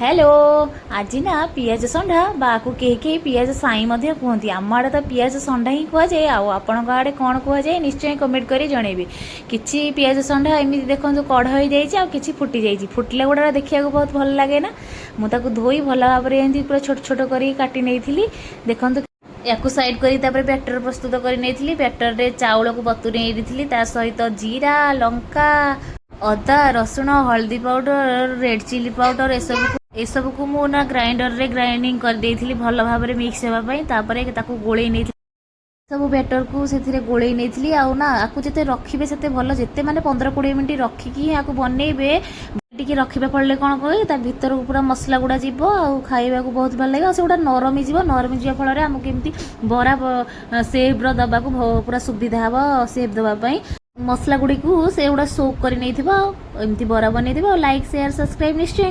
Hello आज ना पियाज संढा बाकू कहीं पियाज साई कहती आम आड़े तो पियाज संढा ही कहुए आपण आड़े कौन कहुए निश्चय कमेंट कर जनइबी कि पियाज संढा एमती देखो कढ़ हो जाए कि फुटी जाइए फुटिले गुड़ा देखा बहुत भल लगे ना मुझे धोई भल भाव में पूरा छोट छोट कर काटी नहीं देखो या साइड कर बैटर प्रस्तुत कर बैटर रे चाउल को बतुरे सहित जीरा लंका अदा रसुण हल्दी पाउडर रेड चिली पाउडर एसबू को मु ना ग्राइंडर रे ग्राइंडिंग कर देइथिली भल भाव में मिक्स हेबा पई तापरे ताकू गोळेई नै सब बैटर को से गोळेई नै आउ ना आकु जते रखिबे सेते भल जते माने 15-20 मिनिट रखिकी आकु बनइबे टिके रखिबा पड़ले कोन कहि ता भीतर को पूरा मसला गुडा जीवो आ खाइबा को बहुत भल लागे से गुडा नरमी जीवा फल रे हमकु केमती बरा शेप रो दबा को पूरा सुविधा हबो शेप दबा पई मसला गुडी को से गुडा सोक कर नै थिबा एमती बरा बनै थिबा लाइक शेयर सब्सक्राइब निश्चय।